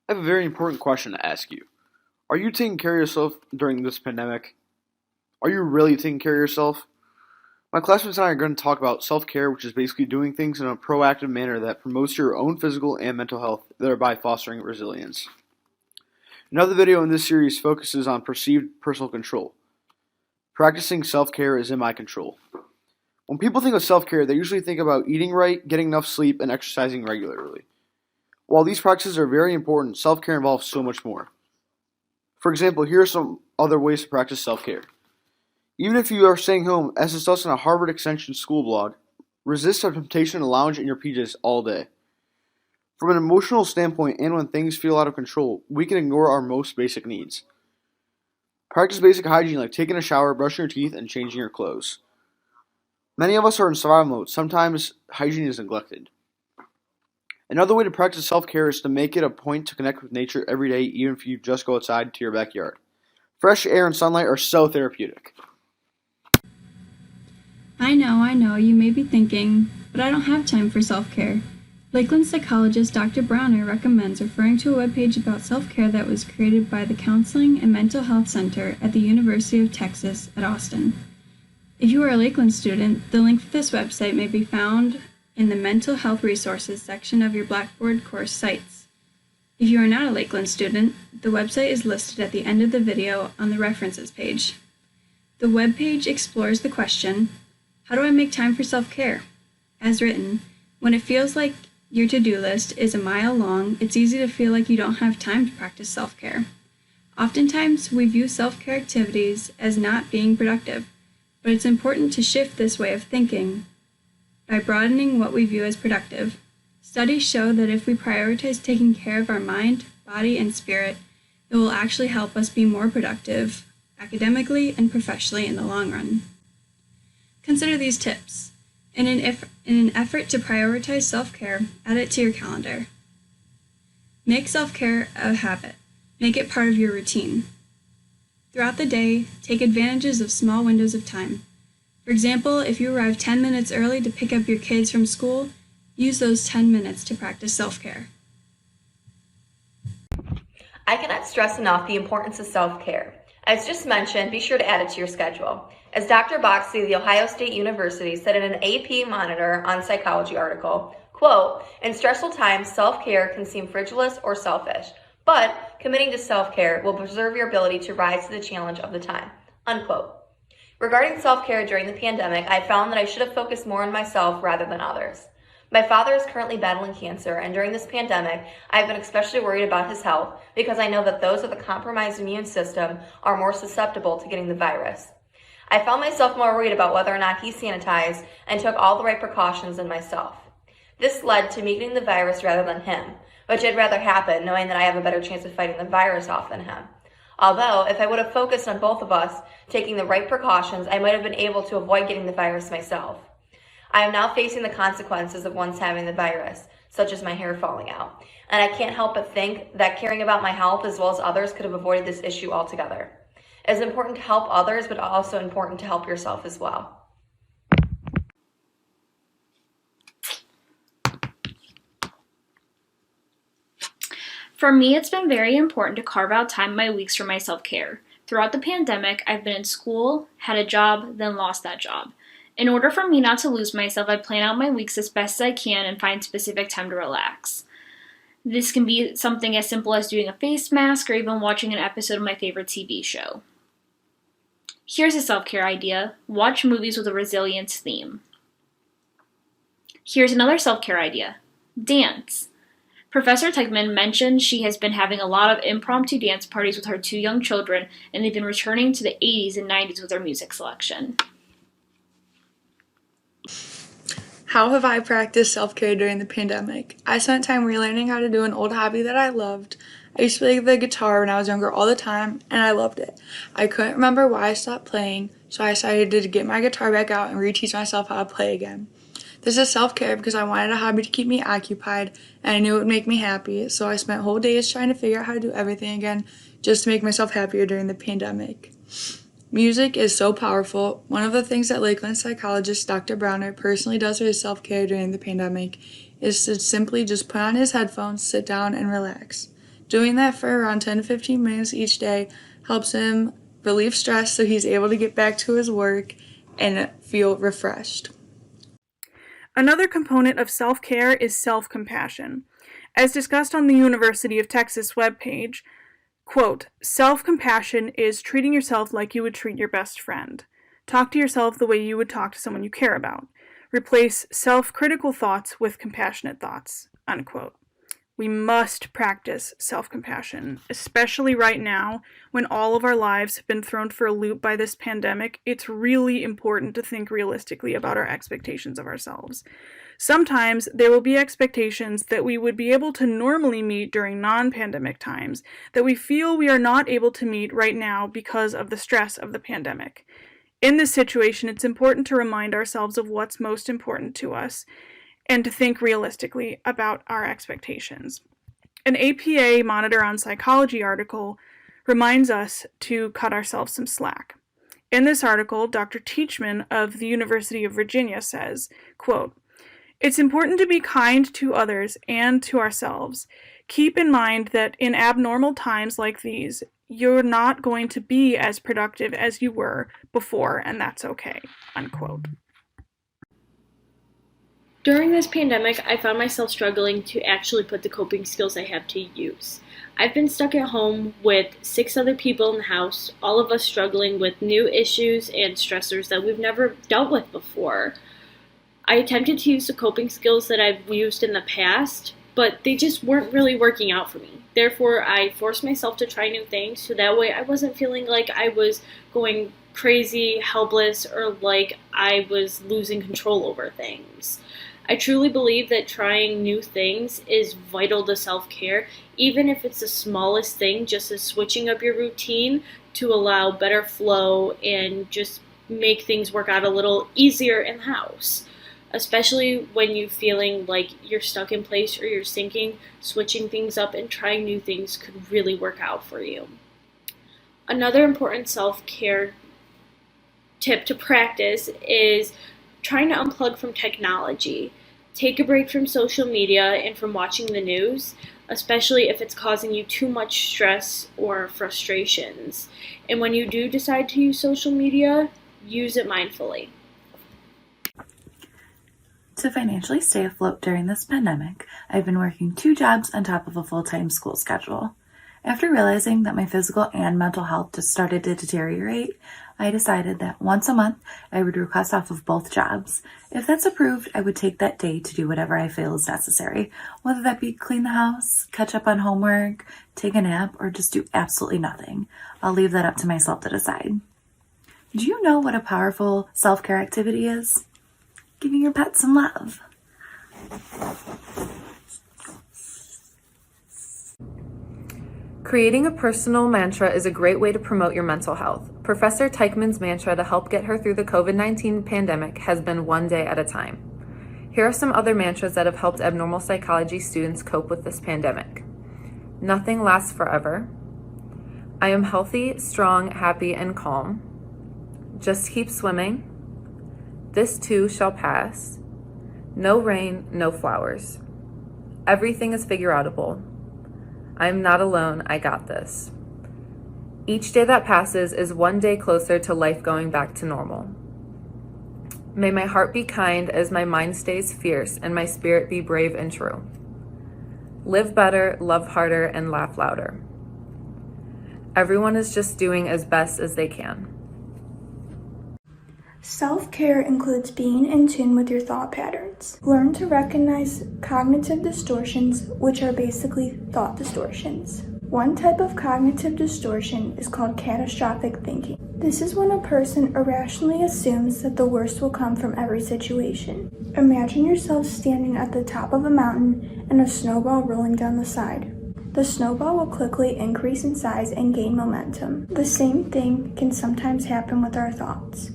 I have a very important question to ask you. Are you taking care of yourself during this pandemic? Are you really taking care of yourself? My classmates and I are going to talk about self care, which is basically doing things in a proactive manner that promotes your own physical and mental health, thereby fostering resilience. Another video in this series focuses on perceived personal control. Practicing self care is in my control. When people think of self care, they usually think about eating right, getting enough sleep, and exercising regularly. While these practices are very important, self care involves so much more. For example, here are some other ways to practice self care. Even if you are staying home, as discussed in a Harvard Extension school blog, resist the temptation to lounge in your PJs all day. From an emotional standpoint, and when things feel out of control, we can ignore our most basic needs. Practice basic hygiene like taking a shower, brushing your teeth, and changing your clothes. Many of us are in survival mode. Sometimes hygiene is neglected. Another way to practice self-care is to make it a point to connect with nature every day, even if you just go outside to your backyard. Fresh air and sunlight are so therapeutic. I know, you may be thinking, but I don't have time for self-care. Lakeland psychologist Dr. Browner recommends referring to a webpage about self-care that was created by the Counseling and Mental Health Center at the University of Texas at Austin. If you are a Lakeland student, the link for this website may be found in the Mental Health Resources section of your Blackboard course sites. If you are not a Lakeland student, the website is listed at the end of the video on the references page. The webpage explores the question, how do I make time for self-care? As written, when it feels like your to-do list is a mile long, it's easy to feel like you don't have time to practice self-care. Oftentimes, we view self-care activities as not being productive, but it's important to shift this way of thinking by broadening what we view as productive. Studies show that if we prioritize taking care of our mind, body, and spirit, it will actually help us be more productive academically and professionally in the long run. Consider these tips. In an effort to prioritize self-care, add it to your calendar. Make self-care a habit. Make it part of your routine. Throughout the day, take advantages of small windows of time. For example, if you arrive 10 minutes early to pick up your kids from school, use those 10 minutes to practice self-care. I cannot stress enough the importance of self-care. As just mentioned, be sure to add it to your schedule. As Dr. Boxley of The Ohio State University said in an AP Monitor on Psychology article, quote, in stressful times, self-care can seem frivolous or selfish, but committing to self-care will preserve your ability to rise to the challenge of the time, unquote. Regarding self-care during the pandemic, I found that I should have focused more on myself rather than others. My father is currently battling cancer, and during this pandemic, I've been especially worried about his health because I know that those with a compromised immune system are more susceptible to getting the virus. I found myself more worried about whether or not he sanitized and took all the right precautions than myself. This led to me getting the virus rather than him, which I'd rather happen knowing that I have a better chance of fighting the virus off than him. Although, if I would have focused on both of us taking the right precautions, I might have been able to avoid getting the virus myself. I am now facing the consequences of once having the virus, such as my hair falling out, and I can't help but think that caring about my health as well as others could have avoided this issue altogether. It is important to help others, but also important to help yourself as well. For me, it's been very important to carve out time in my weeks for my self-care. Throughout the pandemic, I've been in school, had a job, then lost that job. In order for me not to lose myself, I plan out my weeks as best as I can and find specific time to relax. This can be something as simple as doing a face mask or even watching an episode of my favorite TV show. Here's a self-care idea. Watch movies with a resilience theme. Here's another self-care idea. Dance. Professor Teichman mentioned she has been having a lot of impromptu dance parties with her two young children, and they've been returning to the 80s and 90s with their music selection. How have I practiced self-care during the pandemic? I spent time relearning how to do an old hobby that I loved. I used to play the guitar when I was younger all the time, and I loved it. I couldn't remember why I stopped playing, so I decided to get my guitar back out and reteach myself how to play again. This is self-care because I wanted a hobby to keep me occupied, and I knew it would make me happy, so I spent whole days trying to figure out how to do everything again just to make myself happier during the pandemic. Music is so powerful. One of the things that Lakeland psychologist Dr. Browner personally does for his self-care during the pandemic is to simply just put on his headphones, sit down, and relax. Doing that for around 10 to 15 minutes each day helps him relieve stress so he's able to get back to his work and feel refreshed. Another component of self-care is self-compassion. As discussed on the University of Texas webpage, quote, self-compassion is treating yourself like you would treat your best friend. Talk to yourself the way you would talk to someone you care about. Replace self-critical thoughts with compassionate thoughts, unquote. We must practice self-compassion, especially right now when all of our lives have been thrown for a loop by this pandemic. It's really important to think realistically about our expectations of ourselves. Sometimes there will be expectations that we would be able to normally meet during non-pandemic times that we feel we are not able to meet right now because of the stress of the pandemic. In this situation, it's important to remind ourselves of what's most important to us and to think realistically about our expectations. An APA Monitor on Psychology article reminds us to cut ourselves some slack. In this article, Dr. Teichman of the University of Virginia says, quote, it's important to be kind to others and to ourselves. Keep in mind that in abnormal times like these, you're not going to be as productive as you were before, and that's okay, unquote. During this pandemic, I found myself struggling to actually put the coping skills I have to use. I've been stuck at home with 6 other people in the house, all of us struggling with new issues and stressors that we've never dealt with before. I attempted to use the coping skills that I've used in the past, but they just weren't really working out for me. Therefore, I forced myself to try new things so that way I wasn't feeling like I was going crazy, helpless, or like I was losing control over things. I truly believe that trying new things is vital to self-care, even if it's the smallest thing, just as switching up your routine to allow better flow and just make things work out a little easier in the house. Especially when you're feeling like you're stuck in place or you're sinking, switching things up and trying new things could really work out for you. Another important self-care tip to practice is trying to unplug from technology. Take a break from social media and from watching the news, especially if it's causing you too much stress or frustrations. And when you do decide to use social media, use it mindfully. To financially stay afloat during this pandemic, I've been working 2 jobs on top of a full-time school schedule. After realizing that my physical and mental health just started to deteriorate, I decided that once a month I would request off of both jobs. If that's approved, I would take that day to do whatever I feel is necessary, whether that be clean the house, catch up on homework, take a nap, or just do absolutely nothing. I'll leave that up to myself to decide. Do you know what a powerful self-care activity is? Giving your pet some love. Creating a personal mantra is a great way to promote your mental health. Professor Teichman's mantra to help get her through the COVID-19 pandemic has been 1 day at a time. Here are some other mantras that have helped abnormal psychology students cope with this pandemic. Nothing lasts forever. I am healthy, strong, happy, and calm. Just keep swimming. This too shall pass. No rain, no flowers. Everything is figure-outable. I am not alone, I got this. Each day that passes is 1 day closer to life going back to normal. May my heart be kind as my mind stays fierce and my spirit be brave and true. Live better, love harder, and laugh louder. Everyone is just doing as best as they can. Self-care includes being in tune with your thought patterns. Learn to recognize cognitive distortions, which are basically thought distortions. One type of cognitive distortion is called catastrophic thinking. This is when a person irrationally assumes that the worst will come from every situation. Imagine yourself standing at the top of a mountain and a snowball rolling down the side. The snowball will quickly increase in size and gain momentum. The same thing can sometimes happen with our thoughts.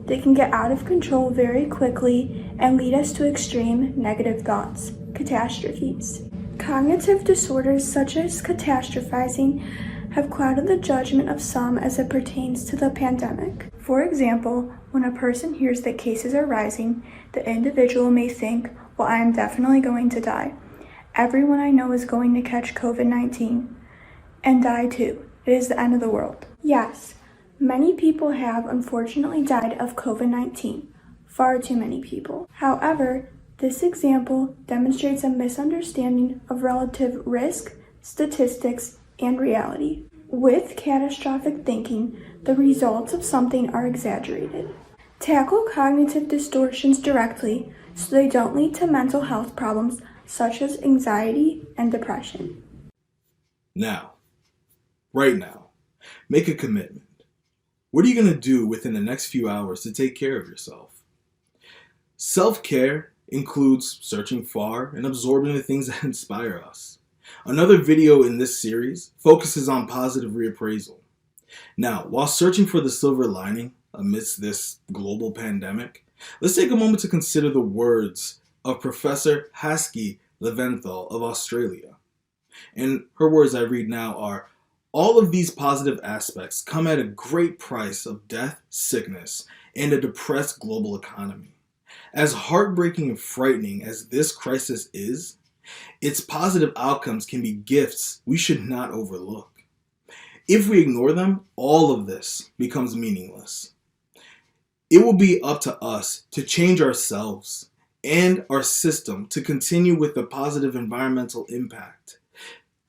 They can get out of control very quickly and lead us to extreme negative thoughts, catastrophes. Cognitive disorders such as catastrophizing have clouded the judgment of some as it pertains to the pandemic. For example, when a person hears that cases are rising, the individual may think, well, I am definitely going to die. Everyone I know is going to catch COVID-19. and die too. It is the end of the world. Yes, many people have unfortunately died of COVID-19. Far too many people. However, this example demonstrates a misunderstanding of relative risk, statistics, and reality. With catastrophic thinking, the results of something are exaggerated. Tackle cognitive distortions directly so they don't lead to mental health problems such as anxiety and depression. Now, right now, make a commitment. What are you going to do within the next few hours to take care of yourself? Self-care includes searching far and absorbing the things that inspire us. Another video in this series focuses on positive reappraisal. Now, while searching for the silver lining amidst this global pandemic, let's take a moment to consider the words of Professor Haskell Leventhal of Australia. And her words I read now are, "All of these positive aspects come at a great price of death, sickness, and a depressed global economy. As heartbreaking and frightening as this crisis is, its positive outcomes can be gifts we should not overlook. If we ignore them, all of this becomes meaningless. It will be up to us to change ourselves and our system to continue with the positive environmental impact.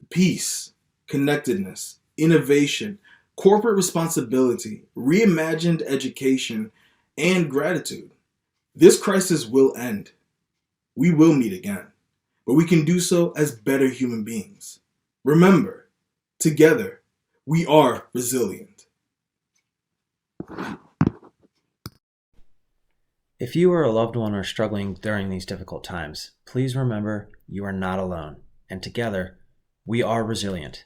Peace, connectedness, innovation, corporate responsibility, reimagined education, and gratitude. This crisis will end. We will meet again, but we can do so as better human beings. Remember, together, we are resilient." If you or a loved one are struggling during these difficult times, please remember you are not alone, and together, we are resilient.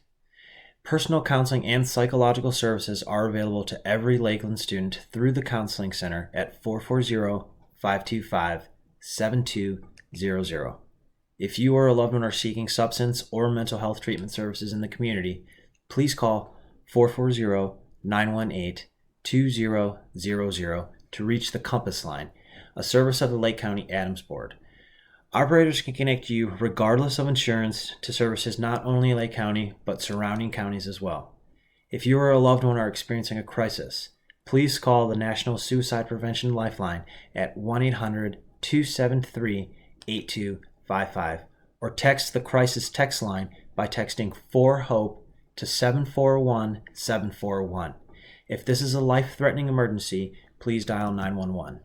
Personal counseling and psychological services are available to every Lakeland student through the Counseling Center at 440-525-7200. If you or a loved one are seeking substance or mental health treatment services in the community, please call 440-918-2000 to reach the Compass Line, a service of the Lake County ADAMHS Board. Operators can connect you regardless of insurance to services not only in Lake County, but surrounding counties as well. If you or a loved one are experiencing a crisis, please call the National Suicide Prevention Lifeline at 1-800-273-8255 or text the Crisis Text Line by texting 4HOPE to 741-741. If this is a life-threatening emergency, please dial 911.